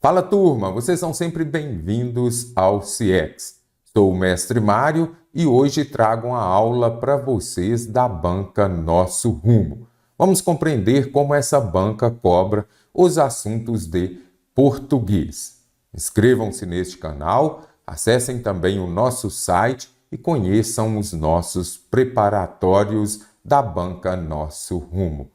Fala turma, vocês são sempre bem-vindos ao CIEX. Sou o Mestre Mário e hoje trago uma aula para vocês da banca Nosso Rumo. Vamos compreender como essa banca cobra os assuntos de português. Inscrevam-se neste canal, acessem também o nosso site e conheçam os nossos preparatórios da banca Nosso Rumo.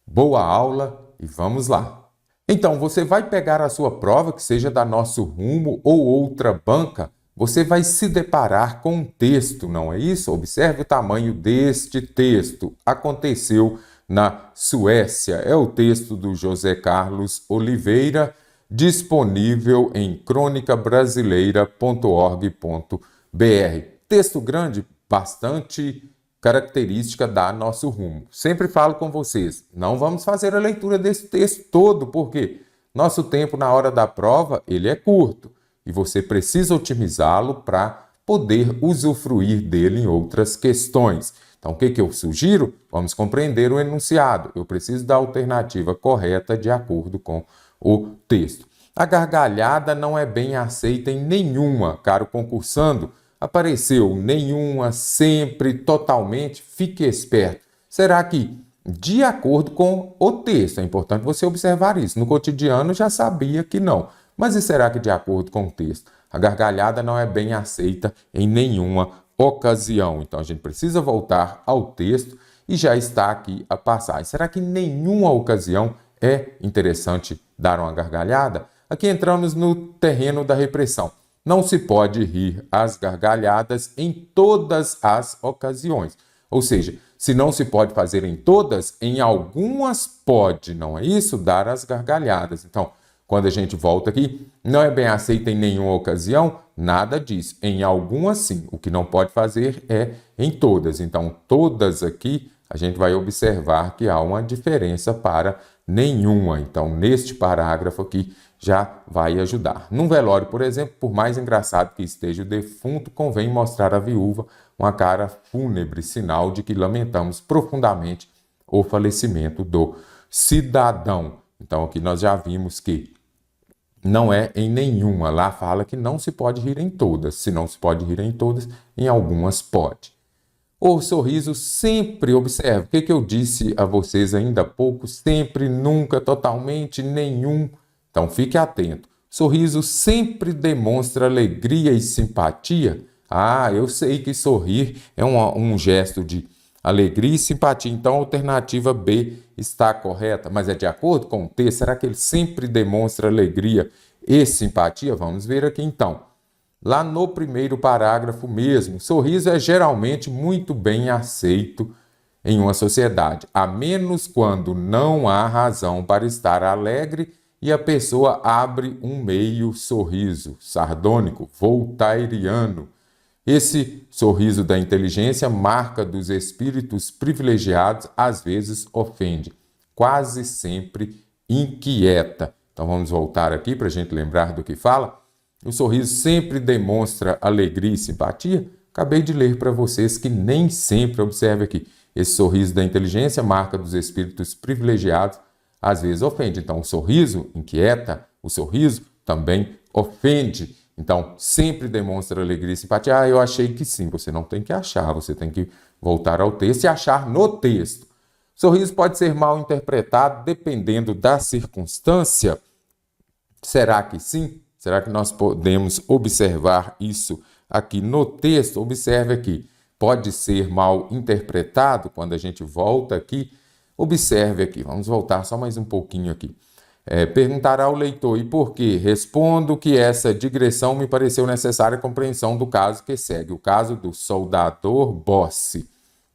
Boa aula e vamos lá! Então, você vai pegar a sua prova, que seja da Nosso Rumo ou outra banca, você vai se deparar com um texto, não é isso? Observe o tamanho deste texto. Aconteceu na Suécia. É o texto do José Carlos Oliveira, disponível em cronicabrasileira.org.br. Texto grande, bastante característica da Nosso Rumo. Sempre falo com vocês, não vamos fazer a leitura desse texto todo, porque nosso tempo na hora da prova, ele é curto, e você precisa otimizá-lo para poder usufruir dele em outras questões. Então, o que eu sugiro? Vamos compreender o enunciado. Eu preciso da alternativa correta de acordo com o texto. A gargalhada não é bem aceita em nenhuma, caro concursando. Apareceu nenhuma, sempre, totalmente, fique esperto. Será que, de acordo com o texto, é importante você observar isso. No cotidiano já sabia que não. Mas e será que de acordo com o texto? A gargalhada não é bem aceita em nenhuma ocasião. Então a gente precisa voltar ao texto e já está aqui a passagem. Será que em nenhuma ocasião é interessante dar uma gargalhada? Aqui entramos no terreno da repressão. Não se pode rir às gargalhadas em todas as ocasiões. Ou seja, se não se pode fazer em todas, em algumas pode, não é isso? Dar as gargalhadas. Então, quando a gente volta aqui, não é bem aceita em nenhuma ocasião, nada disso. Em algumas sim. O que não pode fazer é em todas. Então, todas aqui, a gente vai observar que há uma diferença para nenhuma. Então, neste parágrafo aqui, já vai ajudar. Num velório, por exemplo, por mais engraçado que esteja o defunto, convém mostrar à viúva uma cara fúnebre, sinal de que lamentamos profundamente o falecimento do cidadão. Então, aqui nós já vimos que não é em nenhuma. Lá fala que não se pode rir em todas. Se não se pode rir em todas, em algumas pode. O sorriso sempre, observe, o que eu disse a vocês ainda há pouco, sempre, nunca, totalmente, nenhum. Então, fique atento. Sorriso sempre demonstra alegria e simpatia. Ah, eu sei que sorrir é um gesto de alegria e simpatia. Então, a alternativa B está correta. Mas é de acordo com o texto? Será que ele sempre demonstra alegria e simpatia? Vamos ver aqui então. Lá no primeiro parágrafo mesmo, sorriso é geralmente muito bem aceito em uma sociedade, a menos quando não há razão para estar alegre e a pessoa abre um meio sorriso, sardônico, voltairiano. Esse sorriso da inteligência, marca dos espíritos privilegiados, às vezes ofende, quase sempre inquieta. Então vamos voltar aqui para a gente lembrar do que fala. O sorriso sempre demonstra alegria e simpatia. Acabei de ler para vocês que nem sempre, observe aqui, esse sorriso da inteligência, marca dos espíritos privilegiados, às vezes ofende. Então, o sorriso inquieta, o sorriso também ofende. Então, sempre demonstra alegria e simpatia. Ah, eu achei que sim. Você não tem que achar, você tem que voltar ao texto e achar no texto. Sorriso pode ser mal interpretado dependendo da circunstância. Será que sim? Será que nós podemos observar isso aqui no texto? Observe aqui. Pode ser mal interpretado quando a gente volta aqui. Observe aqui, vamos voltar só mais um pouquinho aqui. Perguntará ao leitor, e por quê? Respondo que essa digressão me pareceu necessária a compreensão do caso que segue, o caso do soldador Bossi.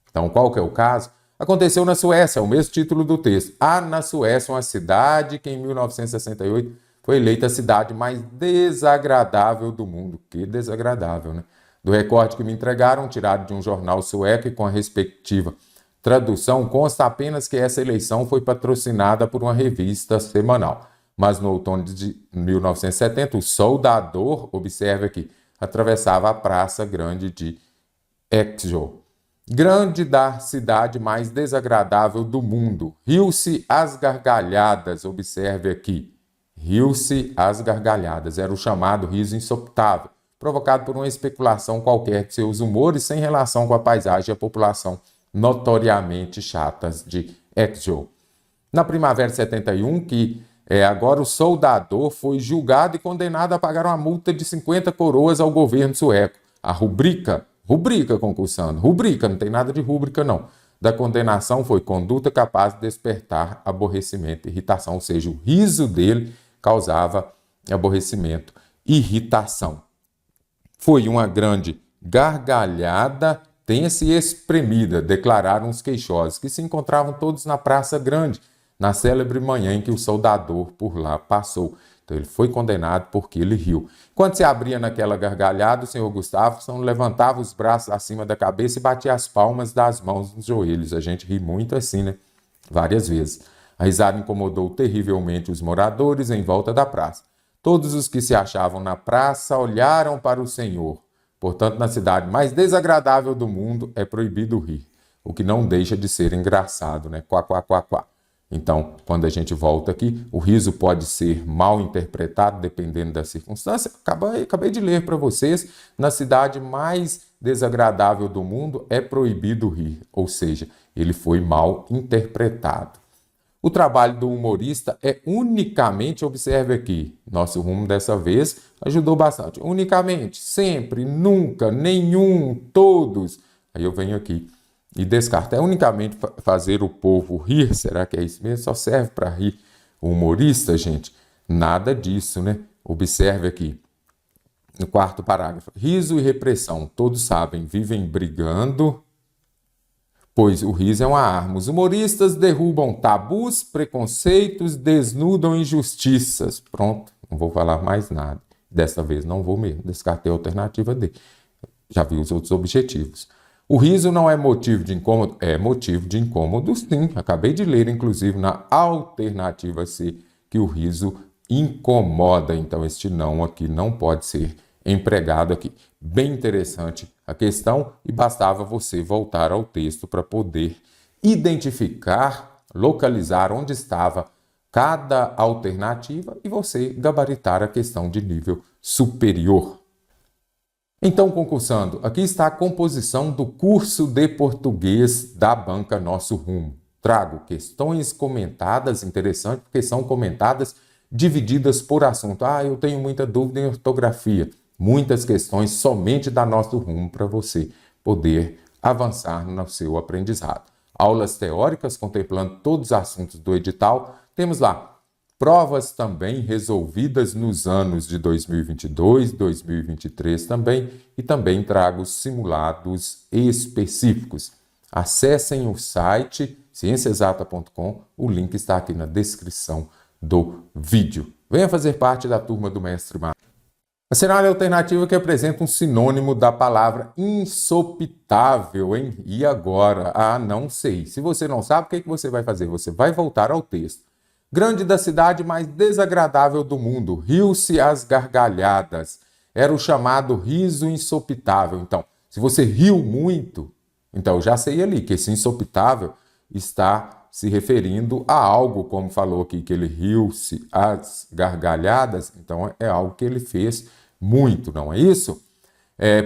Então, qual que é o caso? Aconteceu na Suécia, é o mesmo título do texto. Há na Suécia uma cidade que em 1968 foi eleita a cidade mais desagradável do mundo. Que desagradável, né? Do recorte que me entregaram, tirado de um jornal sueco e com a respectiva tradução, consta apenas que essa eleição foi patrocinada por uma revista semanal. Mas no outono de 1970, o soldador, observe aqui, atravessava a praça grande de Exjo. Grande da cidade mais desagradável do mundo. Riu-se às gargalhadas, observe aqui. riu-se às gargalhadas. Era o chamado riso insopitável, provocado por uma especulação qualquer de seus humores sem relação com a paisagem e a população notoriamente chatas de Exjo. Na primavera de 71, que agora o soldador foi julgado e condenado a pagar uma multa de 50 coroas ao governo sueco. A rubrica concursando, rubrica, não tem nada de rúbrica não, da condenação foi conduta capaz de despertar aborrecimento e irritação, ou seja, o riso dele causava aborrecimento e irritação. Foi uma grande gargalhada tensa e espremida, declararam os queixosos, que se encontravam todos na Praça Grande, na célebre manhã em que o soldador por lá passou. Então ele foi condenado porque ele riu. Quando se abria naquela gargalhada, o senhor Gustafsson levantava os braços acima da cabeça e batia as palmas das mãos nos joelhos. A gente ri muito assim, né? Várias vezes. A risada incomodou terrivelmente os moradores em volta da praça. Todos os que se achavam na praça olharam para o senhor. Portanto, na cidade mais desagradável do mundo é proibido rir, o que não deixa de ser engraçado, né? Quá, quá, quá, quá. Então, quando a gente volta aqui, o riso pode ser mal interpretado dependendo da circunstância. Acabei de ler para vocês, na cidade mais desagradável do mundo é proibido rir, ou seja, ele foi mal interpretado. O trabalho do humorista é unicamente, observe aqui, nosso rumo dessa vez ajudou bastante. Unicamente, sempre, nunca, nenhum, todos. Aí eu venho aqui e descarto. É unicamente fazer o povo rir, será que é isso mesmo? Só serve para rir o humorista, gente? Nada disso, né? Observe aqui, no quarto parágrafo. Riso e repressão, todos sabem, vivem brigando, pois o riso é uma arma. Os humoristas derrubam tabus, preconceitos, desnudam injustiças. Pronto, não vou falar mais nada. Dessa vez não vou mesmo, descartei a alternativa D. Já vi os outros objetivos. O riso não é motivo de incômodo? É motivo de incômodo, sim. Acabei de ler, inclusive, na alternativa C, que o riso incomoda. Então, este não aqui não pode ser empregado aqui. Bem interessante a questão e bastava você voltar ao texto para poder identificar, localizar onde estava cada alternativa e você gabaritar a questão de nível superior. Então, concursando, aqui está a composição do curso de português da banca Nosso Rumo. Trago questões comentadas, interessante, porque são comentadas divididas por assunto. Eu tenho muita dúvida em ortografia. Muitas questões somente da Nosso Rumo para você poder avançar no seu aprendizado. Aulas teóricas contemplando todos os assuntos do edital. Temos lá provas também resolvidas nos anos de 2022, 2023 também, e também trago simulados específicos. Acessem o site cienciaexata.com, o link está aqui na descrição do vídeo. Venha fazer parte da turma do Mestre Marcos. A cenário alternativa que apresenta um sinônimo da palavra insopitável, hein? E agora? Não sei. Se você não sabe, o que você vai fazer? Você vai voltar ao texto. Grande da cidade mais desagradável do mundo, riu-se às gargalhadas. Era o chamado riso insopitável. Então, se você riu muito, então eu já sei ali que esse insopitável está se referindo a algo, como falou aqui, que ele riu-se às gargalhadas, então é algo que ele fez muito, não é isso?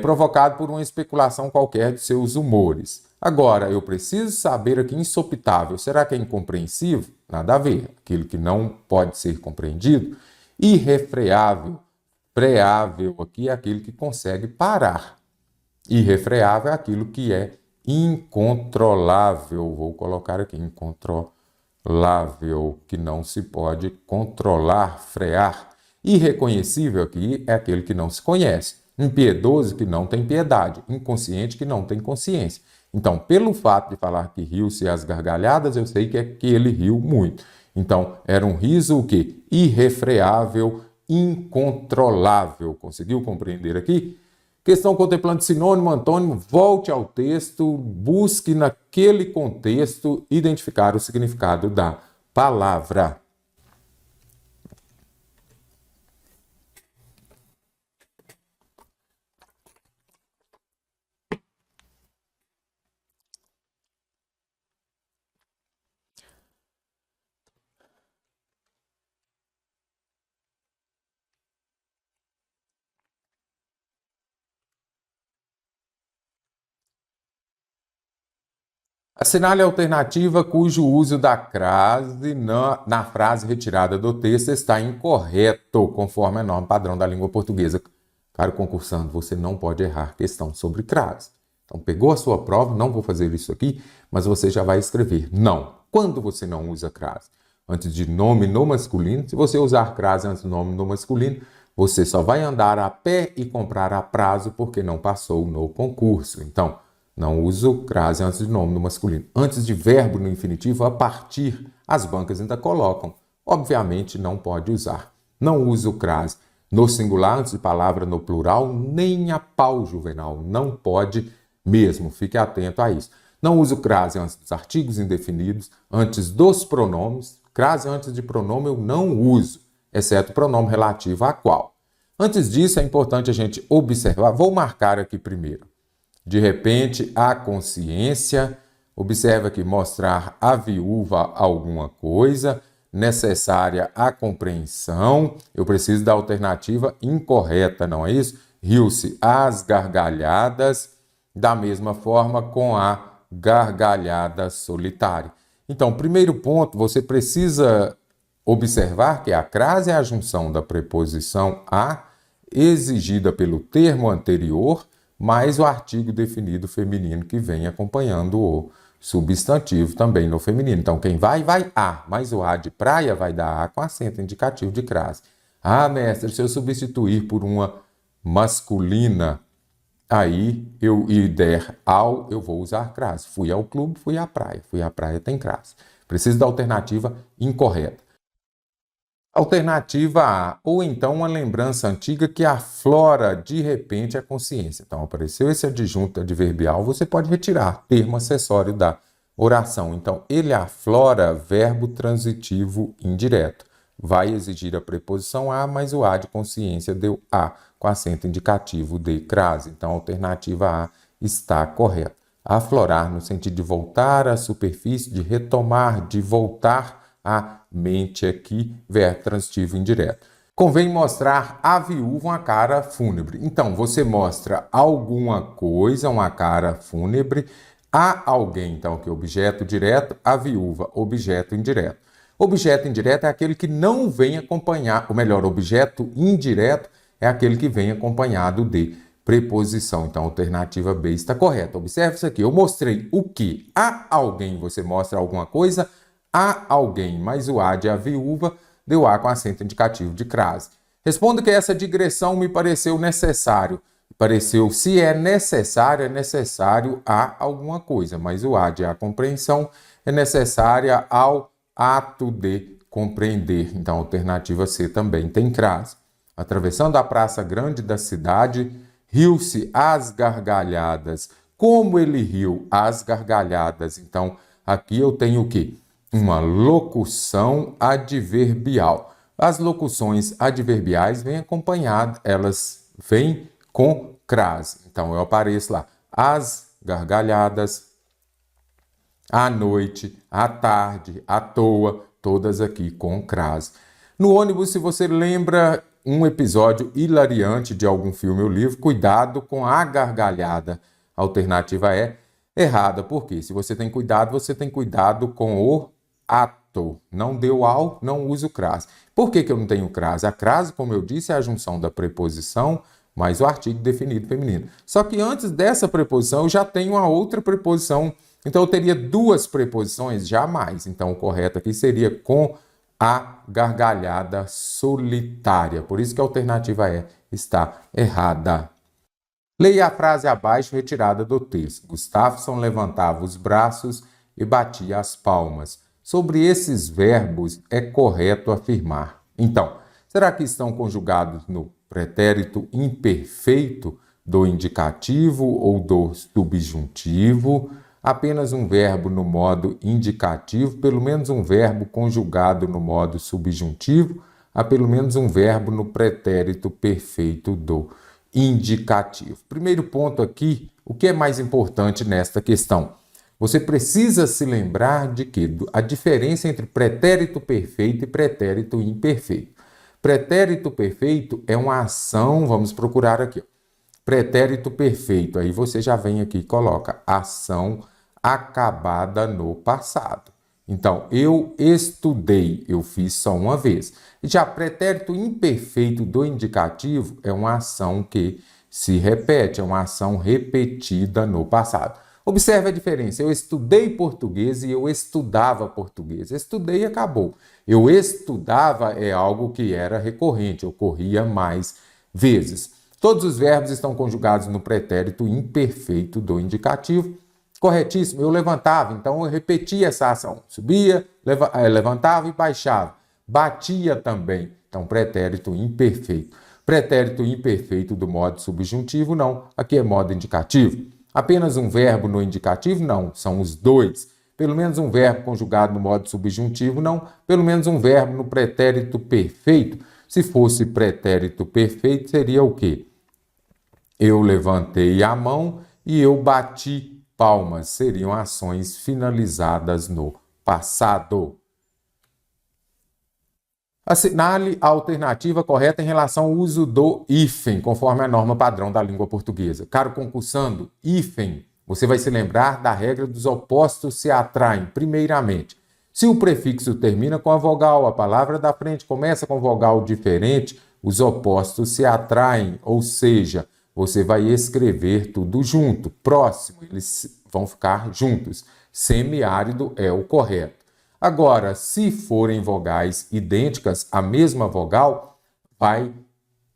Provocado por uma especulação qualquer de seus humores. Agora, eu preciso saber aqui, insopitável, será que é incompreensível? Nada a ver, aquilo que não pode ser compreendido. Irrefreável, freável aqui é aquilo que consegue parar. Irrefreável é aquilo que é incontrolável. Vou colocar aqui, incontrolável, que não se pode controlar, frear. Irreconhecível aqui é aquele que não se conhece. Impiedoso que não tem piedade. Inconsciente que não tem consciência. Então, pelo fato de falar que riu-se às gargalhadas, eu sei que é que ele riu muito. Então, era um riso o quê? Irrefreável, incontrolável. Conseguiu compreender aqui? Questão contemplando sinônimo, antônimo, volte ao texto, busque naquele contexto identificar o significado da palavra. Assinale a alternativa cujo uso da crase na frase retirada do texto está incorreto, conforme a norma padrão da língua portuguesa. Caro concursando, você não pode errar questão sobre crase. Então, pegou a sua prova, não vou fazer isso aqui, mas você já vai escrever não. Quando você não usa crase? Antes de nome no masculino. Se você usar crase antes do nome no masculino, você só vai andar a pé e comprar a prazo porque não passou no concurso. Então, não uso crase antes de nome no masculino. Antes de verbo no infinitivo, a partir, as bancas ainda colocam. Obviamente, não pode usar. Não uso crase no singular, antes de palavra no plural, nem a pau, Juvenal. Não pode mesmo. Fique atento a isso. Não uso crase antes dos artigos indefinidos, antes dos pronomes. Crase antes de pronome eu não uso, exceto o pronome relativo a qual. Antes disso, é importante a gente observar. Vou marcar aqui primeiro. De repente, a consciência, observa aqui, mostrar à viúva alguma coisa, necessária a compreensão, eu preciso da alternativa incorreta, não é isso? Riu-se às gargalhadas, da mesma forma com a gargalhada solitária. Então, primeiro ponto, você precisa observar que a crase é a junção da preposição a, exigida pelo termo anterior, mais o artigo definido feminino que vem acompanhando o substantivo também no feminino. Então, quem vai a, mas o a de praia vai dar a com acento indicativo de crase. Ah, mestre, se eu substituir por uma masculina, aí e der ao, eu vou usar crase. Fui ao clube, fui à praia. Fui à praia, tem crase. Preciso da alternativa incorreta. Alternativa A, ou então uma lembrança antiga que aflora de repente a consciência. Então, apareceu esse adjunto adverbial, você pode retirar termo acessório da oração. Então, ele aflora verbo transitivo indireto. Vai exigir a preposição a, mas o a de consciência deu a, com acento indicativo de crase. Então, a alternativa A está correta. Aflorar no sentido de voltar à superfície, de retomar, de voltar à mente aqui, verbo transitivo indireto. Convém mostrar à viúva uma cara fúnebre. Então, você mostra alguma coisa, uma cara fúnebre, a alguém, então, que é objeto direto, a viúva, objeto indireto. Objeto indireto é aquele que não vem acompanhar, ou melhor, objeto indireto é aquele que vem acompanhado de preposição. Então, a alternativa B está correta. Observe isso aqui. Eu mostrei o que? A alguém, você mostra alguma coisa, a alguém, mas o a de a viúva deu a com acento indicativo de crase. Respondo que essa digressão me pareceu necessário. Pareceu, se é necessário a alguma coisa, mas o a de a compreensão é necessária ao ato de compreender. Então, a alternativa C também tem crase. Atravessando a praça grande da cidade, riu-se às gargalhadas. Como ele riu às gargalhadas? Então, aqui eu tenho o quê? Uma locução adverbial. As locuções adverbiais vêm acompanhadas, elas vêm com crase. Então, eu apareço lá, as gargalhadas, à noite, à tarde, à toa, todas aqui com crase. No ônibus, se você lembra um episódio hilariante de algum filme ou livro, cuidado com a gargalhada. A alternativa é errada, porque se você tem cuidado com o ato. Não deu ao, não uso crase. Por que eu não tenho crase? A crase, como eu disse, é a junção da preposição mais o artigo definido feminino. Só que antes dessa preposição, eu já tenho a outra preposição. Então, eu teria duas preposições? Jamais. Então, o correto aqui seria com a gargalhada solitária. Por isso que a alternativa E está errada. Leia a frase abaixo retirada do texto. Gustafsson levantava os braços e batia as palmas. Sobre esses verbos é correto afirmar. Então, será que estão conjugados no pretérito imperfeito do indicativo ou do subjuntivo? Apenas um verbo no modo indicativo, pelo menos um verbo conjugado no modo subjuntivo, há pelo menos um verbo no pretérito perfeito do indicativo. Primeiro ponto aqui, o que é mais importante nesta questão? Você precisa se lembrar de que a diferença entre pretérito perfeito e pretérito imperfeito. Pretérito perfeito é uma ação, vamos procurar aqui. Pretérito perfeito, aí você já vem aqui e coloca ação acabada no passado. Então, eu estudei, eu fiz só uma vez. Já pretérito imperfeito do indicativo é uma ação que se repete, é uma ação repetida no passado. Observe a diferença. Eu estudei português e eu estudava português. Estudei e acabou. Eu estudava é algo que era recorrente, ocorria mais vezes. Todos os verbos estão conjugados no pretérito imperfeito do indicativo. Corretíssimo, eu levantava, então eu repetia essa ação. Subia, levantava e baixava. Batia também, então pretérito imperfeito. Pretérito imperfeito do modo subjuntivo, não. Aqui é modo indicativo. Apenas um verbo no indicativo? Não, são os dois. Pelo menos um verbo conjugado no modo subjuntivo? Não. Pelo menos um verbo no pretérito perfeito. Se fosse pretérito perfeito, seria o quê? Eu levantei a mão e eu bati palmas. Seriam ações finalizadas no passado. Assinale a alternativa correta em relação ao uso do hífen, conforme a norma padrão da língua portuguesa. Caro concursando, hífen, você vai se lembrar da regra dos opostos se atraem. Primeiramente, se o prefixo termina com a vogal, a palavra da frente começa com vogal diferente, os opostos se atraem, ou seja, você vai escrever tudo junto. Próximo, eles vão ficar juntos. Semiárido é o correto. Agora, se forem vogais idênticas, a mesma vogal vai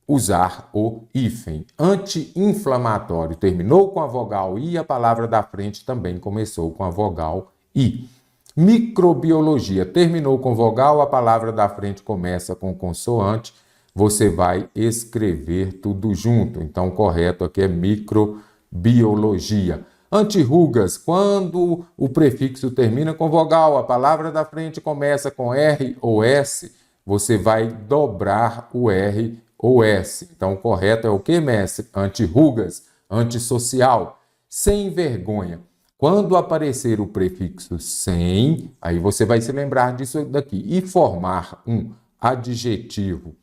usar o hífen. Anti-inflamatório terminou com a vogal I, a palavra da frente também começou com a vogal I. Microbiologia terminou com vogal, a palavra da frente começa com consoante, você vai escrever tudo junto. Então, o correto aqui é microbiologia. Antirrugas, quando o prefixo termina com vogal, a palavra da frente começa com R ou S, você vai dobrar o R ou S. Então, o correto é o que, mestre? Antirrugas, antissocial. Sem vergonha. Quando aparecer o prefixo sem, aí você vai se lembrar disso daqui. E formar um adjetivo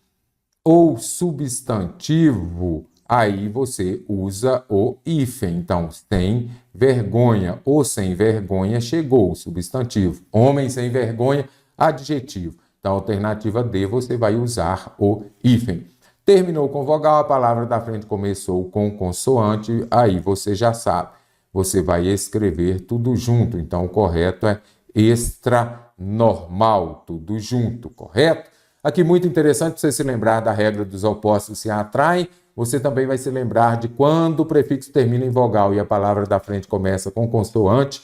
ou substantivo, aí você usa o hífen. Então, sem vergonha ou sem vergonha chegou o substantivo. Homem sem vergonha, adjetivo. Então, alternativa D, você vai usar o hífen. Terminou com vogal, a palavra da frente começou com consoante, aí você já sabe. Você vai escrever tudo junto. Então, o correto é extranormal, tudo junto, correto? Aqui, muito interessante você se lembrar da regra dos opostos se atraem. Você também vai se lembrar de quando o prefixo termina em vogal e a palavra da frente começa com consoante,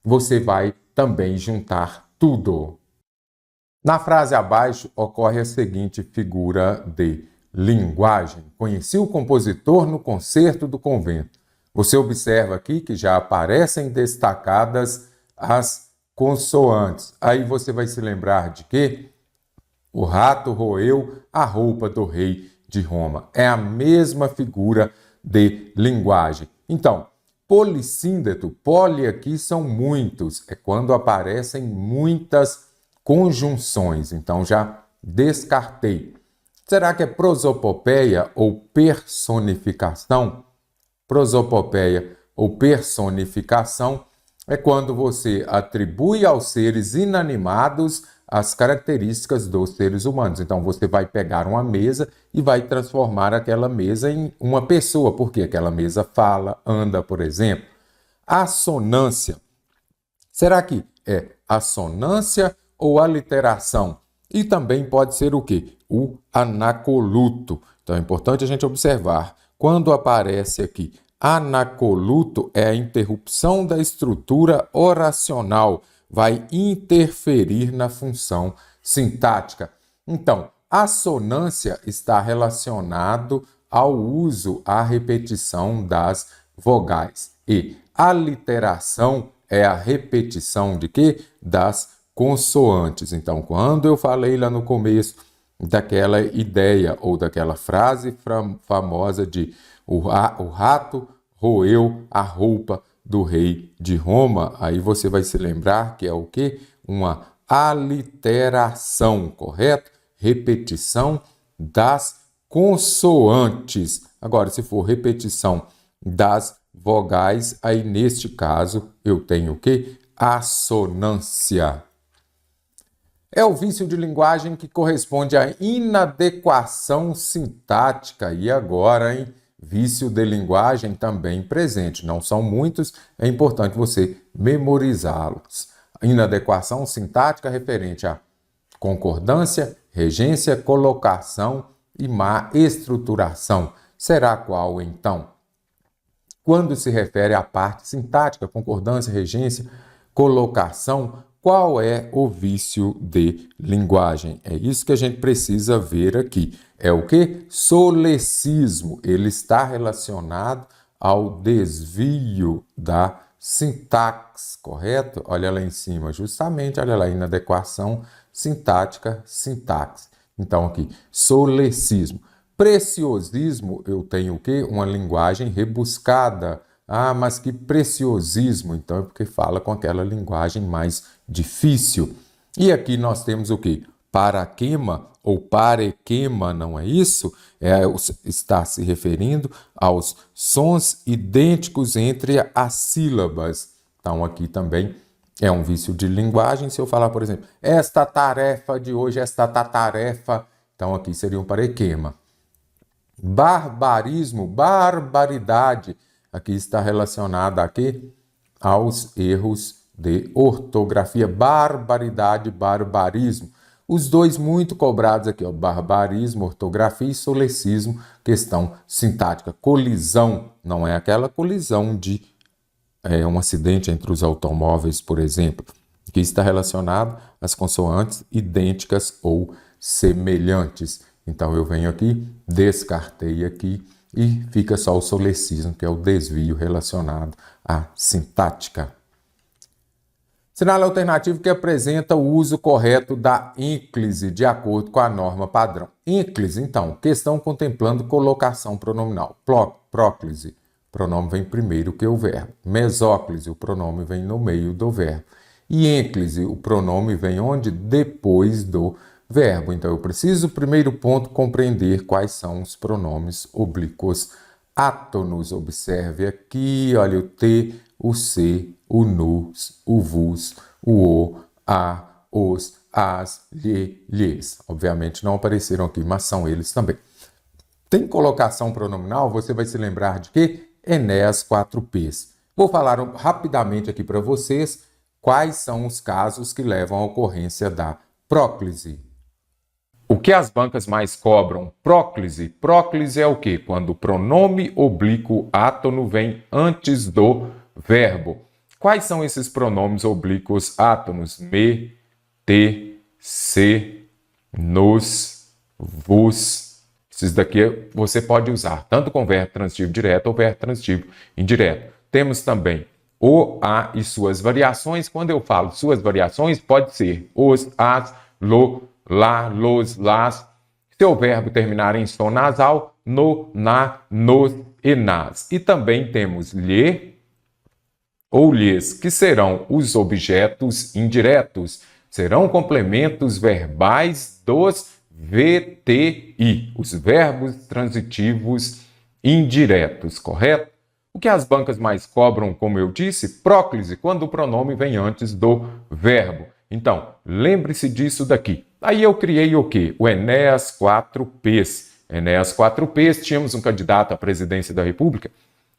você vai também juntar tudo. Na frase abaixo, ocorre a seguinte figura de linguagem. Conheci o compositor no concerto do convento. Você observa aqui que já aparecem destacadas as consoantes. Aí você vai se lembrar de quê? O rato roeu a roupa do rei de Roma. É a mesma figura de linguagem. Então, polissíndeto, poli aqui são muitos. É quando aparecem muitas conjunções. Então, já descartei. Será que é prosopopeia ou personificação? Prosopopeia ou personificação é quando você atribui aos seres inanimados as características dos seres humanos. Então, você vai pegar uma mesa e vai transformar aquela mesa em uma pessoa, porque aquela mesa fala, anda, por exemplo. Assonância. Será que é assonância ou aliteração? E também pode ser o quê? O anacoluto. Então, é importante a gente observar. Quando aparece aqui anacoluto, é a interrupção da estrutura oracional, vai interferir na função sintática. Então, assonância está relacionado ao uso, à repetição das vogais. E aliteração é a repetição de quê? Das consoantes. Então, quando eu falei lá no começo daquela ideia ou daquela frase famosa de o rato roeu a roupa do rei de Roma, aí você vai se lembrar que é o quê? Uma aliteração, correto? Repetição das consoantes. Agora, se for repetição das vogais, aí neste caso eu tenho o quê? Assonância. É o vício de linguagem que corresponde à inadequação sintática. E agora, hein? Vício de linguagem também presente. Não são muitos, é importante você memorizá-los. Inadequação sintática referente a concordância, regência, colocação e má estruturação. Será qual, então? Quando se refere à parte sintática, concordância, regência, colocação, qual é o vício de linguagem? É isso que a gente precisa ver aqui. É o que? Solecismo. Ele está relacionado ao desvio da sintaxe, correto? Olha lá em cima, justamente, olha lá, inadequação sintática, sintaxe. Então, aqui, solecismo. Preciosismo, eu tenho o quê? Uma linguagem rebuscada. Ah, mas que preciosismo! Então é porque fala com aquela linguagem mais difícil. E aqui nós temos o quê? Paraquema ou parequema, não é isso? Está se referindo aos sons idênticos entre as sílabas. Então aqui também é um vício de linguagem. Se eu falar, por exemplo, esta tarefa de hoje, esta tarefa, então aqui seria um parequema. Barbarismo, barbaridade, aqui está relacionada aqui aos erros de ortografia. Barbaridade, barbarismo. Os dois muito cobrados aqui, ó, barbarismo, ortografia e solecismo, questão sintática. Colisão, não é aquela colisão de um acidente entre os automóveis, por exemplo, que está relacionado às consoantes idênticas ou semelhantes. Então eu venho aqui, descartei aqui e fica só o solecismo, que é o desvio relacionado à sintática. Sinal alternativo que apresenta o uso correto da ênclise de acordo com a norma padrão. Ênclise, então, questão contemplando colocação pronominal. Próclise, pronome vem primeiro que o verbo. Mesóclise, o pronome vem no meio do verbo. E ênclise, o pronome vem onde? Depois do verbo. Então, eu preciso, primeiro ponto, compreender quais são os pronomes oblíquos átonos. Observe aqui, olha, o T, o C, o NUS, o VUS, o O, A, OS, AS, lhes. Obviamente não apareceram aqui, mas são eles também. Tem colocação pronominal, você vai se lembrar de quê? Enéas 4Ps. Vou falar rapidamente aqui para vocês quais são os casos que levam à ocorrência da próclise. O que as bancas mais cobram? Próclise. Próclise é o quê? Quando o pronome oblíquo átono vem antes do verbo. Quais são esses pronomes oblíquos átonos? Me, te, se, nos, vos. Esses daqui você pode usar tanto com verbo transitivo direto ou verbo transitivo indireto. Temos também o, a e suas variações. Quando eu falo suas variações, pode ser os, as, lo, lá, los, las. Se o verbo terminar em som nasal, no, na, nos e nas. E também temos lhe ou lhes, que serão os objetos indiretos. Serão complementos verbais dos VTI, os verbos transitivos indiretos, correto? O que as bancas mais cobram, como eu disse? Próclise, quando o pronome vem antes do verbo. Então, lembre-se disso daqui. Aí eu criei o quê? O Enéas 4Ps. Enéas 4Ps, tínhamos um candidato à presidência da República,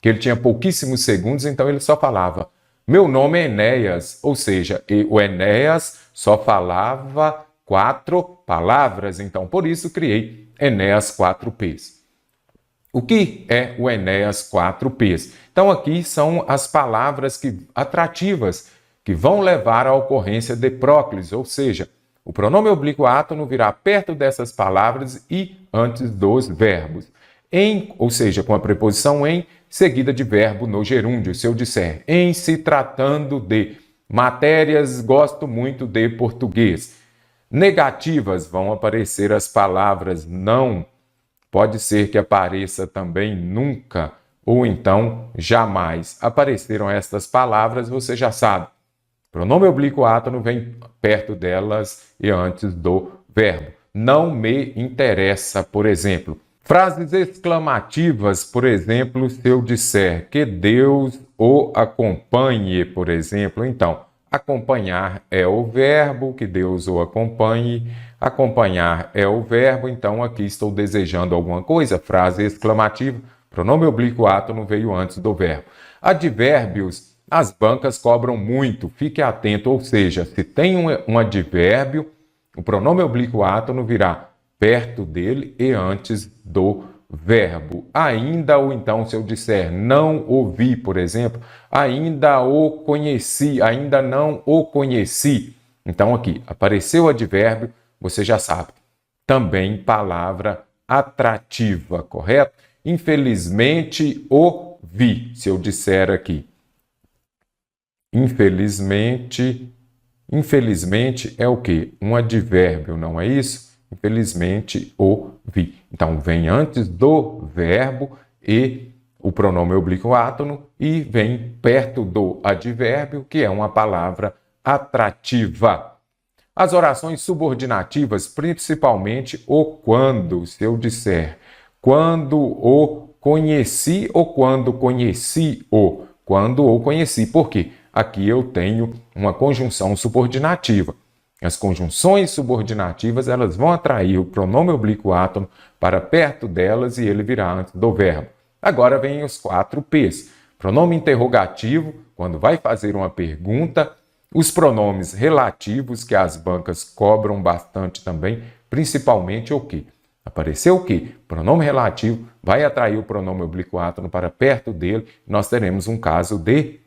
que ele tinha pouquíssimos segundos, então ele só falava, meu nome é Enéas, ou seja, o Enéas só falava 4 palavras, então por isso criei Enéas 4Ps. O que é o Enéas 4Ps? Então aqui são as palavras atrativas que vão levar à ocorrência de próclise, ou seja, o pronome oblíquo átono virá perto dessas palavras e antes dos verbos. Em, ou seja, com a preposição em, seguida de verbo no gerúndio. Se eu disser, em se tratando de matérias, gosto muito de português. Negativas, vão aparecer as palavras não. Pode ser que apareça também nunca, ou então jamais. Apareceram estas palavras, você já sabe. Pronome oblíquo átono vem perto delas e antes do verbo. Não me interessa, por exemplo. Frases exclamativas, por exemplo, se eu disser que Deus o acompanhe, por exemplo, então, acompanhar é o verbo, que Deus o acompanhe. Acompanhar é o verbo, então aqui estou desejando alguma coisa, frase exclamativa, pronome oblíquo átono veio antes do verbo. Advérbios, as bancas cobram muito, fique atento, ou seja, se tem um advérbio, o pronome oblíquo átono virá perto dele e antes do verbo. Ainda ou então, se eu disser não ouvi, por exemplo, ainda o conheci, ainda não o conheci. Então aqui, apareceu o advérbio, você já sabe. Também palavra atrativa, correto? Infelizmente o vi, se eu disser aqui. Infelizmente é o quê? Um advérbio, não é isso? Infelizmente o vi. Então, vem antes do verbo e o pronome oblíquo átono e vem perto do advérbio, que é uma palavra atrativa. As orações subordinativas, principalmente o quando, se eu disser quando o conheci ou quando conheci o. Quando o conheci. Por quê? Aqui eu tenho uma conjunção subordinativa. As conjunções subordinativas, elas vão atrair o pronome oblíquo átono para perto delas e ele virá antes do verbo. Agora vem os 4 P's. Pronome interrogativo, quando vai fazer uma pergunta. Os pronomes relativos, que as bancas cobram bastante também, principalmente o que? Apareceu o que? Pronome relativo vai atrair o pronome oblíquo átono para perto dele. Nós teremos um caso de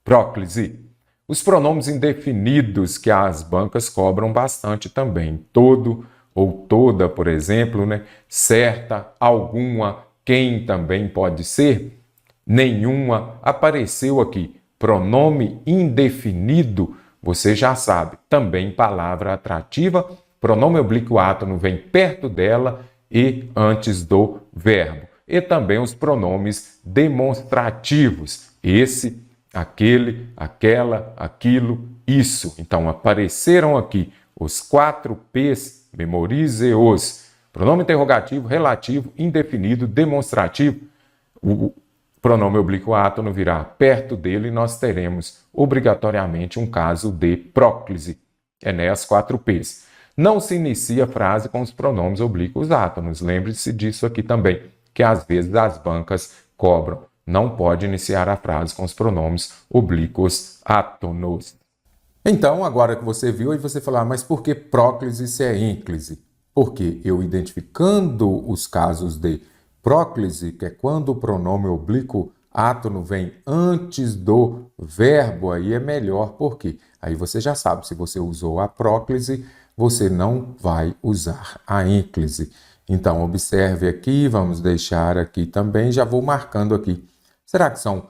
próclise. Os pronomes indefinidos, que as bancas cobram bastante também. Todo ou toda, por exemplo, né? Certa, alguma, quem também pode ser, nenhuma. Apareceu aqui pronome indefinido, você já sabe. Também palavra atrativa, pronome oblíquo átono vem perto dela e antes do verbo. E também os pronomes demonstrativos. Esse, aquele, aquela, aquilo, isso. Então, apareceram aqui os 4 P's, memorize-os. Pronome interrogativo, relativo, indefinido, demonstrativo. O pronome oblíquo átono virá perto dele e nós teremos obrigatoriamente um caso de próclise. Enéas 4 P's. Não se inicia a frase com os pronomes oblíquos átonos. Lembre-se disso aqui também, que às vezes as bancas cobram. Não pode iniciar a frase com os pronomes oblíquos átonos. Então, agora que você viu, aí você fala, mas por que próclise se é ínclise? Porque eu identificando os casos de próclise, que é quando o pronome oblíquo átono vem antes do verbo, aí é melhor, porque aí você já sabe, se você usou a próclise, você não vai usar a ínclise. Então, observe aqui, vamos deixar aqui também, já vou marcando aqui. Será que são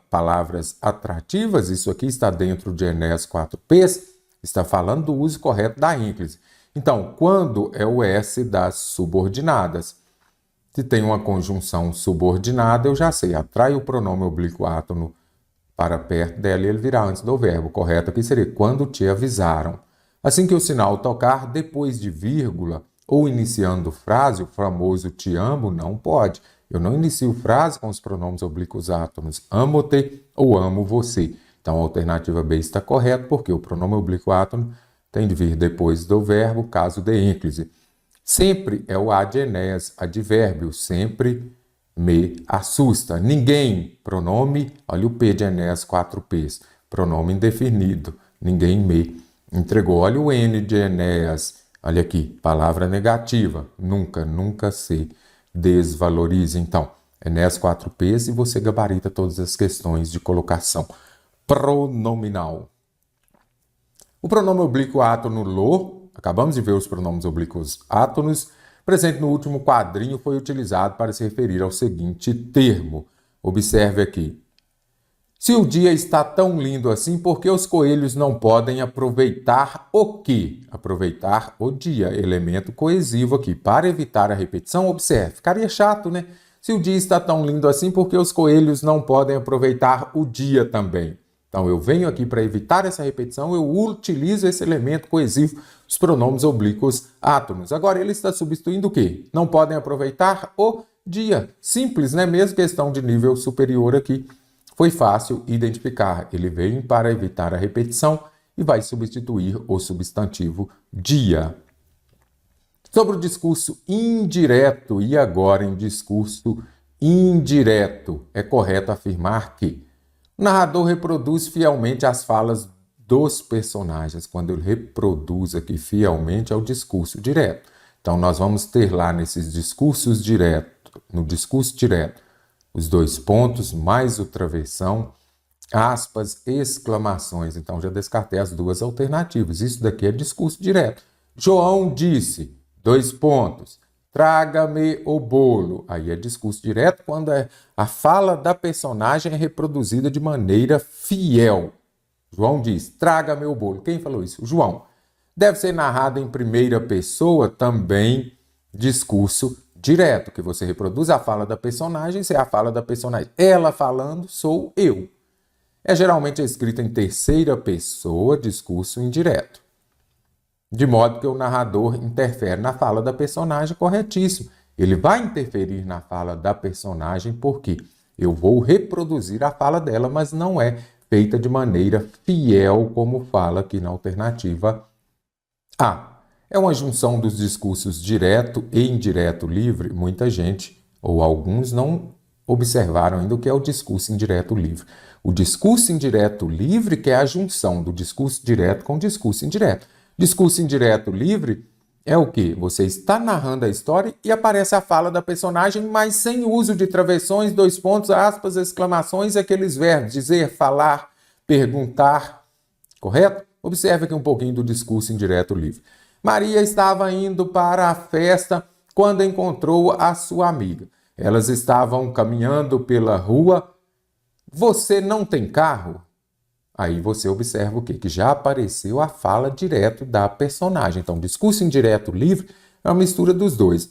palavras atrativas? Isso aqui está dentro de Enéas 4 P's, está falando do uso correto da ínclise. Então, quando é o S das subordinadas? Se tem uma conjunção subordinada, eu já sei, atrai o pronome oblíquo átono para perto dela e ele virá antes do verbo. Correto aqui seria quando te avisaram. Assim que o sinal tocar, depois de vírgula ou iniciando frase, o famoso te amo, não pode. Eu não inicio frase com os pronomes oblíquos átonos amo-te ou amo você. Então a alternativa B está correta porque o pronome oblíquo átono tem de vir depois do verbo, caso de ínclise. Sempre é o ad Enéas, advérbio, sempre me assusta. Ninguém, pronome, olha o P de Enéas 4 P's, pronome indefinido, ninguém me entregou. Olha o N de Enéas, olha aqui, palavra negativa, nunca, nunca se desvalorize. Então, Enéas 4 P's e você gabarita todas as questões de colocação pronominal. O pronome oblíquo átono lo, acabamos de ver os pronomes oblíquos átonos, presente no último quadrinho, foi utilizado para se referir ao seguinte termo. Observe aqui. Se o dia está tão lindo assim, por que os coelhos não podem aproveitar o quê? Aproveitar o dia, elemento coesivo aqui. Para evitar a repetição, observe, ficaria chato, né? Se o dia está tão lindo assim, por que os coelhos não podem aproveitar o dia também? Então, eu venho aqui para evitar essa repetição, eu utilizo esse elemento coesivo, os pronomes oblíquos átonos. Agora, ele está substituindo o quê? Não podem aproveitar o dia. Simples, né? Mesmo questão de nível superior aqui, foi fácil identificar. Ele vem para evitar a repetição e vai substituir o substantivo dia. Sobre o discurso indireto, e agora em discurso indireto, é correto afirmar que o narrador reproduz fielmente as falas dos personagens. Quando ele reproduz aqui fielmente, é o discurso direto. Então, nós vamos ter lá nesses discursos diretos, no discurso direto, os dois pontos, mais o travessão, aspas, exclamações. Então, já descartei as duas alternativas. Isso daqui é discurso direto. João disse, dois pontos, traga-me o bolo. Aí é discurso direto quando a fala da personagem é reproduzida de maneira fiel. João diz, traga-me o bolo. Quem falou isso? João. Deve ser narrado em primeira pessoa, também discurso direto, que você reproduz a fala da personagem, se é a fala da personagem. Ela falando, sou eu. É geralmente escrito em terceira pessoa, discurso indireto. De modo que o narrador interfere na fala da personagem, corretíssimo. Ele vai interferir na fala da personagem porque eu vou reproduzir a fala dela, mas não é feita de maneira fiel, como fala aqui na alternativa A. É uma junção dos discursos direto e indireto livre. Muita gente, ou alguns, não observaram ainda o que é o discurso indireto livre. O discurso indireto livre que é a junção do discurso direto com o discurso indireto. Discurso indireto livre é o quê? Você está narrando a história e aparece a fala da personagem, mas sem uso de travessões, dois pontos, aspas, exclamações, aqueles verbos, dizer, falar, perguntar, correto? Observe aqui um pouquinho do discurso indireto livre. Maria estava indo para a festa quando encontrou a sua amiga. Elas estavam caminhando pela rua. Você não tem carro? Aí você observa o quê? Que já apareceu a fala direto da personagem. Então, discurso indireto livre é uma mistura dos dois.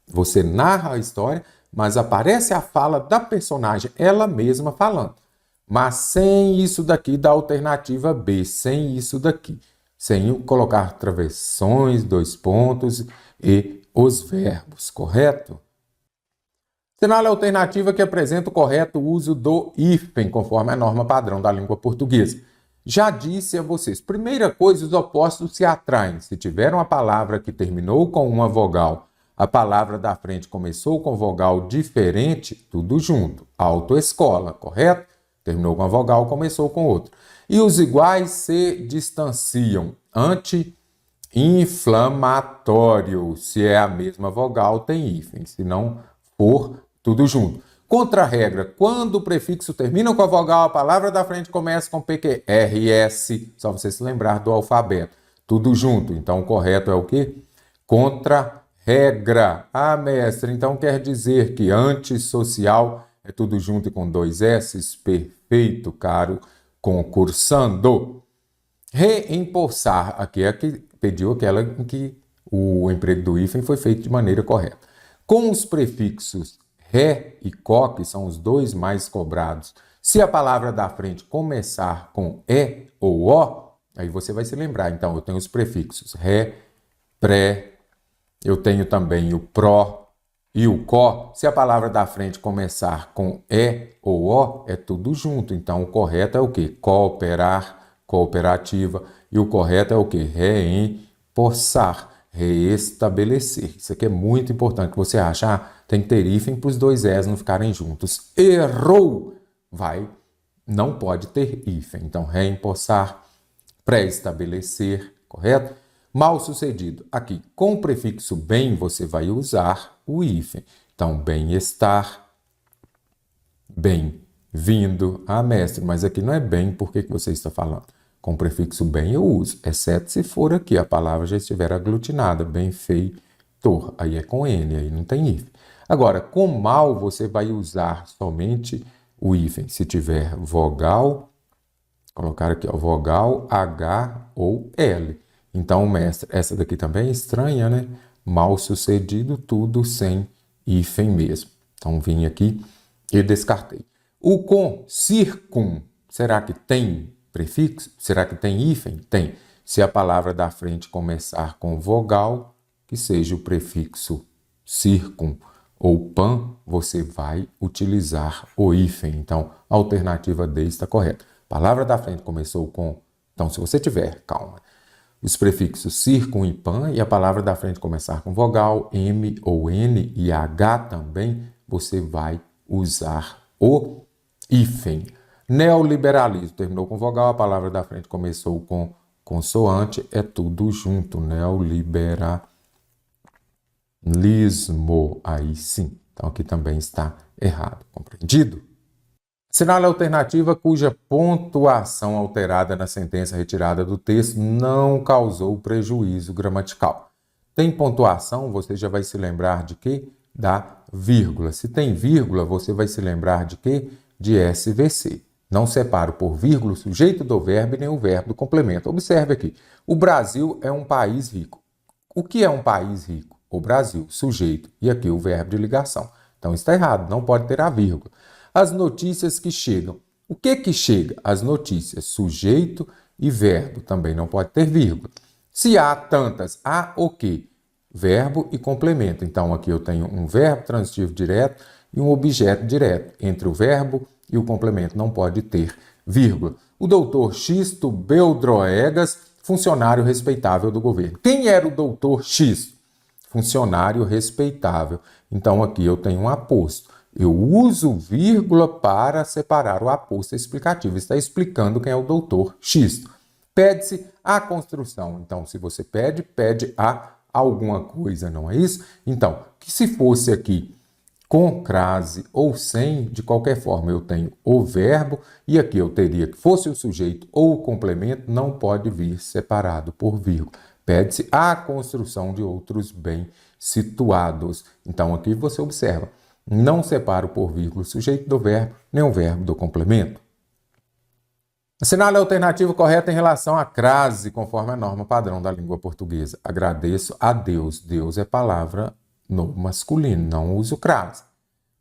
Você narra a história, mas aparece a fala da personagem, ela mesma falando. Mas sem isso daqui da alternativa B, sem isso daqui. Sem colocar travessões, dois pontos e os verbos, correto? Assinale a alternativa que apresenta o correto uso do hífen, conforme a norma padrão da língua portuguesa. Já disse a vocês, primeira coisa, os opostos se atraem. Se tiver uma palavra que terminou com uma vogal, a palavra da frente começou com vogal diferente, tudo junto. Autoescola, correto? Terminou com uma vogal, começou com outra. E os iguais se distanciam. Anti-inflamatório. Se é a mesma vogal, tem hífen. Se não for, tudo junto. Contra-regra, quando o prefixo termina com a vogal, a palavra da frente começa com PQ, R, S, só você se lembrar do alfabeto. Tudo junto. Então, o correto é o quê? Contra-regra. Ah, mestre, então quer dizer que antissocial é tudo junto e com dois S? Perfeito, caro concursando. Reempossar, aqui é que pediu aquela em que o emprego do hífen foi feito de maneira correta. Com os prefixos ré e có, que são os dois mais cobrados, se a palavra da frente começar com e ou o, aí você vai se lembrar. Então, eu tenho os prefixos ré, pré, eu tenho também o pró e o có. Se a palavra da frente começar com e ou o, é tudo junto. Então, o correto é o quê? Cooperar, cooperativa. E o correto é o quê? Reempossar. Reestabelecer. Isso aqui é muito importante, que você acha, tem que ter hífen para os dois S não ficarem juntos. Errou! Não pode ter hífen. Então, reempossar, pré-estabelecer, correto? Mal sucedido. Aqui, com o prefixo bem, você vai usar o hífen. Então, bem-estar, bem-vindo. Ah, mestre, mas aqui não é bem, por que você está falando? Com o prefixo bem eu uso, exceto se for aqui, a palavra já estiver aglutinada, benfeitor, aí é com N, aí não tem hífen. Agora, com mal, você vai usar somente o hífen, se tiver vogal, colocar aqui, ó, vogal, H ou L. Então, mestre, essa daqui também é estranha, né? Mal sucedido, tudo sem hífen mesmo. Então, vim aqui e descartei. O com, circum, será que tem prefixo? Será que tem hífen? Tem. Se a palavra da frente começar com vogal, que seja o prefixo circum ou pan, você vai utilizar o hífen. Então, a alternativa D está correta. Palavra da frente começou com... Então, se você tiver, calma, os prefixos circum e pan, e a palavra da frente começar com vogal, M ou N e H também, você vai usar o hífen. Neoliberalismo, terminou com vogal, a palavra da frente começou com consoante, é tudo junto. Neoliberalismo, aí sim. Então aqui também está errado, compreendido? Assinale a alternativa cuja pontuação alterada na sentença retirada do texto não causou prejuízo gramatical. Tem pontuação, você já vai se lembrar de quê? Da vírgula. Se tem vírgula, você vai se lembrar de quê? De SVC. Não separo por vírgula o sujeito do verbo e nem o verbo do complemento. Observe aqui, o Brasil é um país rico. O que é um país rico? O Brasil, sujeito, e aqui o verbo de ligação. Então está errado, não pode ter a vírgula. As notícias que chegam. O que chega? As notícias, sujeito e verbo, também não pode ter vírgula. Se há tantas, há o quê? Verbo e complemento. Então aqui eu tenho um verbo transitivo direto e um objeto direto. Entre o verbo e o complemento não pode ter vírgula. O doutor Xisto Beldroegas, funcionário respeitável do governo. Quem era o doutor Xisto? Funcionário respeitável. Então aqui eu tenho um aposto. Eu uso vírgula para separar o aposto explicativo. Está explicando quem é o doutor Xisto. Pede-se a construção. Então, se você pede a alguma coisa, não é isso? Então, que se fosse aqui com crase ou sem, de qualquer forma, eu tenho o verbo e aqui eu teria que fosse o sujeito ou o complemento, não pode vir separado por vírgula. Pede-se a construção de outros bem situados. Então, aqui você observa. Não separo por vírgula o sujeito do verbo, nem o verbo do complemento. Assinale a alternativa correta em relação à crase, conforme a norma padrão da língua portuguesa. Agradeço a Deus. Deus é palavra no masculino, não uso crase.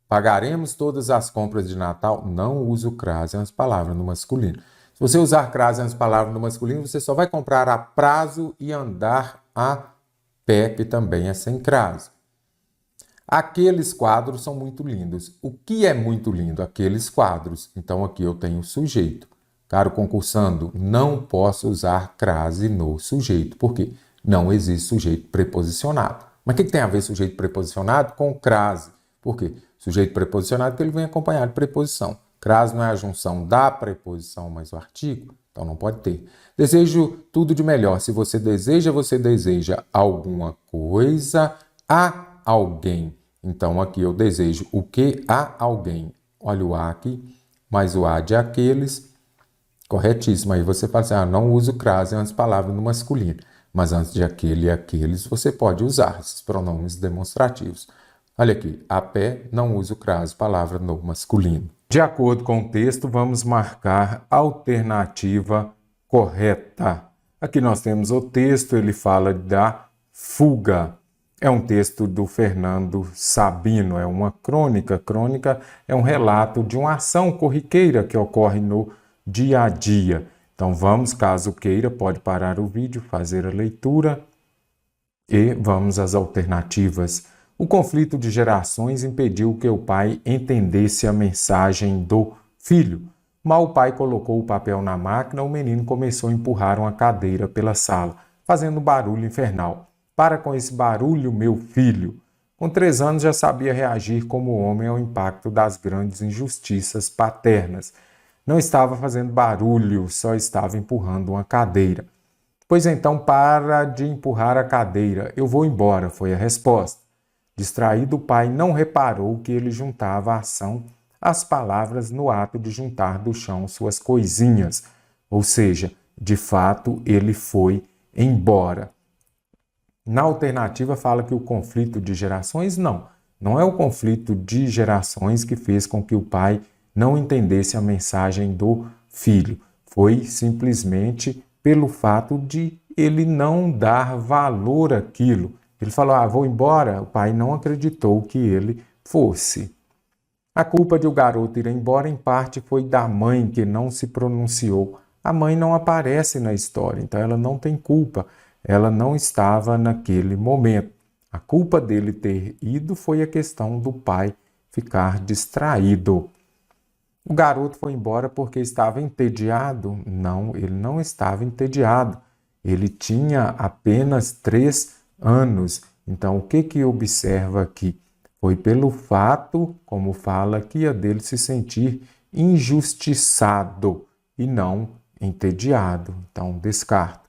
Pagaremos todas as compras de Natal, não uso crase nas palavras no masculino. Se você usar crase nas palavras no masculino, você só vai comprar a prazo e andar a pé, que também é sem crase. Aqueles quadros são muito lindos. O que é muito lindo? Aqueles quadros. Então aqui eu tenho o sujeito. Caro concursando, não posso usar crase no sujeito. Por quê? Não existe sujeito preposicionado. Mas o que tem a ver sujeito preposicionado com crase? Por quê? Sujeito preposicionado porque ele vem acompanhado de preposição. Crase não é a junção da preposição mais o artigo. Então não pode ter. Desejo tudo de melhor. Se você deseja alguma coisa a alguém. Então, aqui eu desejo o que a alguém. Olha o a aqui, mais o a de aqueles. Corretíssimo. Aí você fala assim, não uso crase nas palavras no masculino. Mas antes de aquele e aqueles, você pode usar esses pronomes demonstrativos. Olha aqui, a pé, não uso crase, palavra no masculino. De acordo com o texto, vamos marcar a alternativa correta. Aqui nós temos o texto, ele fala da fuga. É um texto do Fernando Sabino, é uma crônica. Crônica é um relato de uma ação corriqueira que ocorre no dia a dia. Então vamos, caso queira, pode parar o vídeo, fazer a leitura e vamos às alternativas. O conflito de gerações impediu que o pai entendesse a mensagem do filho. Mal o pai colocou o papel na máquina, o menino começou a empurrar uma cadeira pela sala, fazendo barulho infernal. Para com esse barulho, meu filho. Com 3 anos já sabia reagir como homem ao impacto das grandes injustiças paternas. Não estava fazendo barulho, só estava empurrando uma cadeira. Pois então para de empurrar a cadeira, eu vou embora, foi a resposta. Distraído, o pai não reparou que ele juntava a ação às palavras no ato de juntar do chão suas coisinhas. Ou seja, de fato ele foi embora. Na alternativa fala que o conflito de gerações, não é o conflito de gerações que fez com que o pai não entendesse a mensagem do filho. Foi simplesmente pelo fato de ele não dar valor àquilo. Ele falou, vou embora. O pai não acreditou que ele fosse. A culpa de o garoto ir embora, em parte, foi da mãe, que não se pronunciou. A mãe não aparece na história, então ela não tem culpa. Ela não estava naquele momento. A culpa dele ter ido foi a questão do pai ficar distraído. O garoto foi embora porque estava entediado? Não, ele não estava entediado. Ele tinha apenas 3 anos. Então, o que observa aqui? Foi pelo fato, como fala aqui, dele se sentir injustiçado e não entediado. Então, descarta.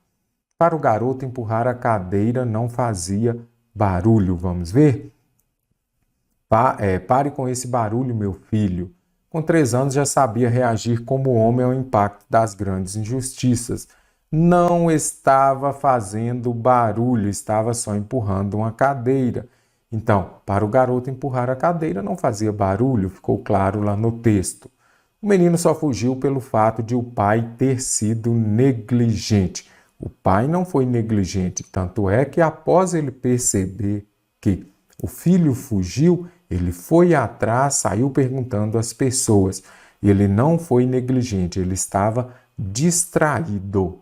Para o garoto, empurrar a cadeira não fazia barulho. Vamos ver? Pare com esse barulho, meu filho. Com 3 anos já sabia reagir como homem ao impacto das grandes injustiças. Não estava fazendo barulho, estava só empurrando uma cadeira. Então, para o garoto empurrar a cadeira não fazia barulho, ficou claro lá no texto. O menino só fugiu pelo fato de o pai ter sido negligente. O pai não foi negligente, tanto é que após ele perceber que o filho fugiu, ele foi atrás, saiu perguntando às pessoas. Ele não foi negligente, ele estava distraído.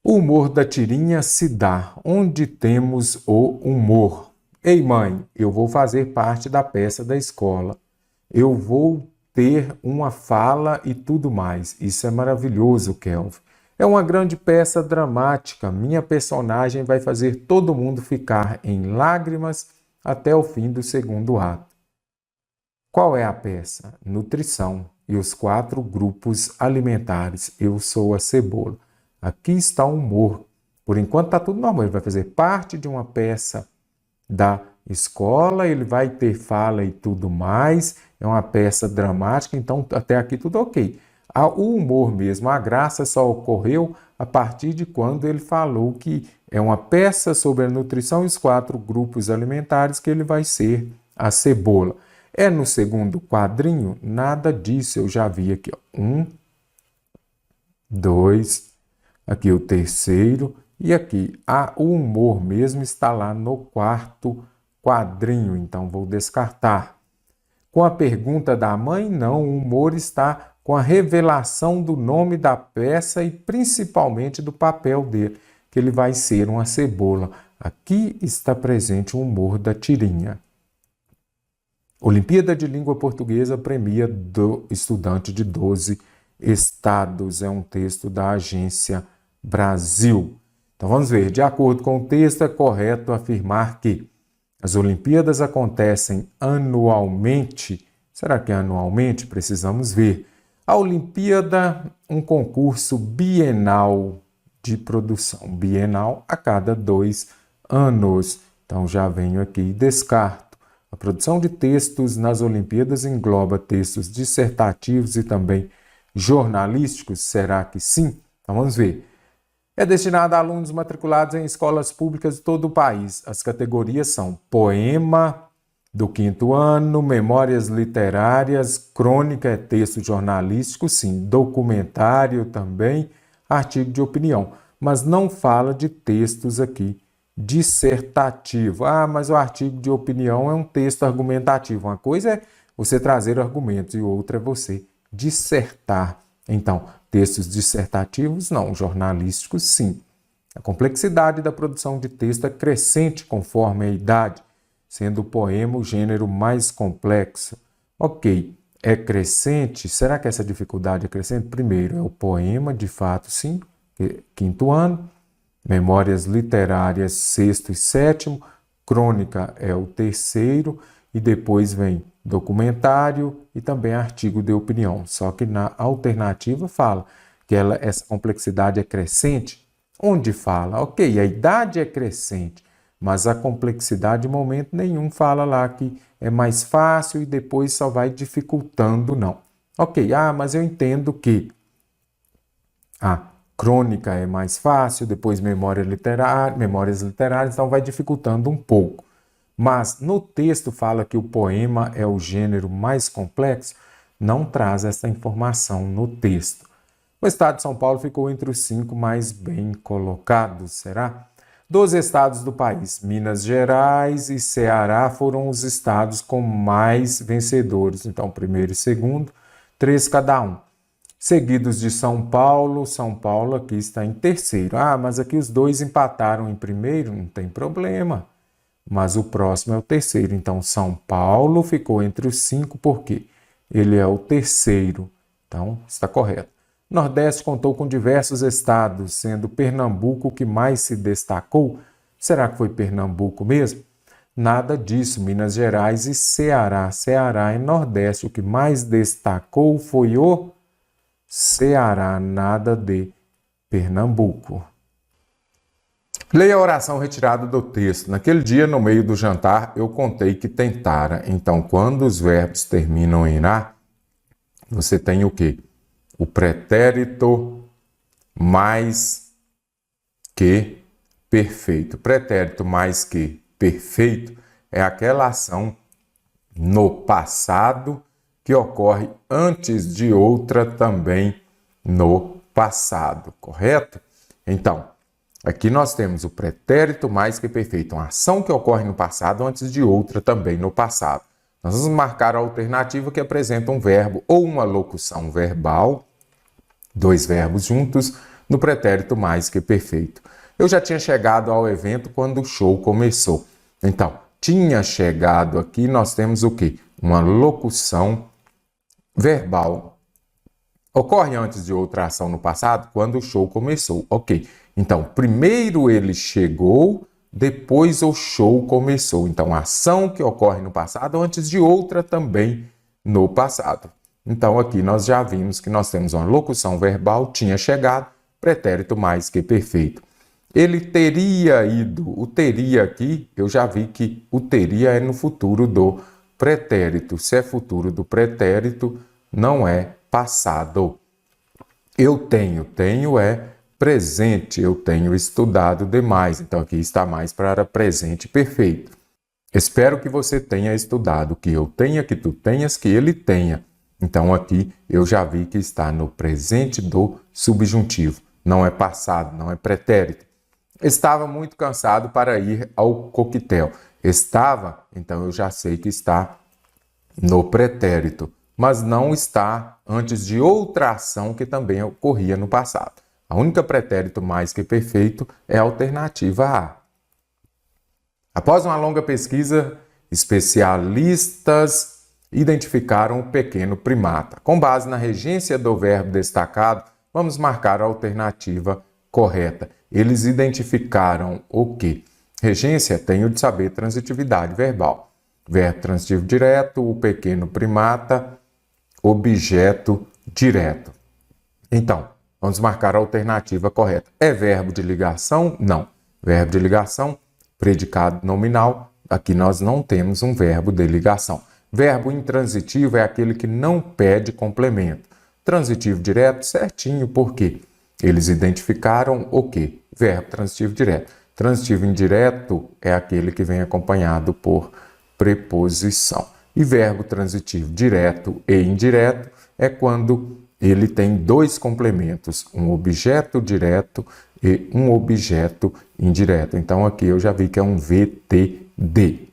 O humor da tirinha se dá onde temos o humor. Ei, mãe, eu vou fazer parte da peça da escola. Eu vou ter uma fala e tudo mais. Isso é maravilhoso, Kelvin. É uma grande peça dramática. Minha personagem vai fazer todo mundo ficar em lágrimas até o fim do 2º ato. Qual é a peça? Nutrição e os 4 grupos alimentares. Eu sou a cebola. Aqui está o humor. Por enquanto está tudo normal. Ele vai fazer parte de uma peça da escola, ele vai ter fala e tudo mais. É uma peça dramática, então até aqui tudo ok. O humor mesmo, a graça só ocorreu a partir de quando ele falou que é uma peça sobre a nutrição e os 4 grupos alimentares que ele vai ser a cebola. É no 2º quadrinho? Nada disso, eu já vi aqui. 1, 2, aqui o 3º e aqui. O humor mesmo está lá no 4º quadrinho, então vou descartar. Com a pergunta da mãe, não, o humor está com a revelação do nome da peça e principalmente do papel dele, que ele vai ser uma cebola. Aqui está presente o humor da tirinha. Olimpíada de Língua Portuguesa premia do estudante de 12 estados. É um texto da Agência Brasil. Então vamos ver, de acordo com o texto, é correto afirmar que as Olimpíadas acontecem anualmente. Será que é anualmente? Precisamos ver. A Olimpíada, um concurso bienal de produção. Bienal a cada 2 anos. Então já venho aqui e descarto. A produção de textos nas Olimpíadas engloba textos dissertativos e também jornalísticos. Será que sim? Então vamos ver. É destinado a alunos matriculados em escolas públicas de todo o país. As categorias são poema do 5º ano, memórias literárias, crônica é texto jornalístico, sim, documentário também, artigo de opinião. Mas não fala de textos aqui dissertativo. Mas o artigo de opinião é um texto argumentativo. Uma coisa é você trazer argumentos e outra é você dissertar. Então, textos dissertativos, não. Jornalísticos, sim. A complexidade da produção de texto é crescente conforme a idade, sendo o poema o gênero mais complexo. Ok, é crescente? Será que essa dificuldade é crescente? Primeiro, é o poema, de fato, sim, 5º ano. Memórias literárias, 6º e 7º. Crônica é o 3º. E depois vem documentário e também artigo de opinião. Só que na alternativa fala que essa complexidade é crescente. Onde fala? Ok, a idade é crescente, mas a complexidade, em momento nenhum, fala lá que é mais fácil e depois só vai dificultando, não. Ok, mas eu entendo que a crônica é mais fácil, depois memórias literárias, então vai dificultando um pouco. Mas no texto fala que o poema é o gênero mais complexo, não traz essa informação no texto. O estado de São Paulo ficou entre os 5 mais bem colocados, será? Dos estados do país, Minas Gerais e Ceará foram os estados com mais vencedores. Então, primeiro e segundo, 3 cada um. Seguidos de São Paulo aqui está em terceiro. Ah, mas aqui os dois empataram em primeiro, não tem problema. Mas o próximo é o terceiro. Então, São Paulo ficou entre os 5, porque ele é o terceiro. Então, está correto. Nordeste contou com diversos estados, sendo Pernambuco o que mais se destacou. Será que foi Pernambuco mesmo? Nada disso. Minas Gerais e Ceará. Ceará e Nordeste. O que mais destacou foi o Ceará, nada de Pernambuco. Leia a oração retirada do texto. Naquele dia, no meio do jantar, eu contei que tentara. Então, quando os verbos terminam em "a", você tem o quê? O pretérito mais que perfeito. Pretérito mais que perfeito é aquela ação no passado que ocorre antes de outra também no passado, correto? Então, aqui nós temos o pretérito mais que perfeito, uma ação que ocorre no passado antes de outra também no passado. Nós vamos marcar a alternativa que apresenta um verbo ou uma locução verbal, dois verbos juntos, no pretérito mais que perfeito. Eu já tinha chegado ao evento quando o show começou. Então, tinha chegado aqui, nós temos o quê? Uma locução verbal. Ocorre antes de outra ação no passado, quando o show começou. Ok. Então, primeiro ele chegou, depois o show começou. Então, a ação que ocorre no passado antes de outra também no passado. Então, aqui nós já vimos que nós temos uma locução verbal, tinha chegado, pretérito mais que perfeito. Ele teria ido, o teria aqui, eu já vi que o teria é no futuro do pretérito. Se é futuro do pretérito, não é passado. Eu tenho é presente, eu tenho estudado demais. Então, aqui está mais para presente perfeito. Espero que você tenha estudado, que eu tenha, que tu tenhas, que ele tenha. Então, aqui eu já vi que está no presente do subjuntivo. Não é passado, não é pretérito. Estava muito cansado para ir ao coquetel. Estava, então eu já sei que está no pretérito, mas não está antes de outra ação que também ocorria no passado. A única pretérito mais que perfeito é a alternativa A. Após uma longa pesquisa, especialistas identificaram o pequeno primata. Com base na regência do verbo destacado, vamos marcar a alternativa correta. Eles identificaram o quê? Regência tem o de saber transitividade verbal. Verbo transitivo direto, o pequeno primata, objeto direto. Então, vamos marcar a alternativa correta. É verbo de ligação? Não. Verbo de ligação, predicado nominal. Aqui nós não temos um verbo de ligação. Verbo intransitivo é aquele que não pede complemento. Transitivo direto, certinho, por quê? Eles identificaram o quê? Verbo transitivo direto. Transitivo indireto é aquele que vem acompanhado por preposição. E verbo transitivo direto e indireto é quando ele tem dois complementos, um objeto direto e um objeto indireto. Então, aqui eu já vi que é um VTD.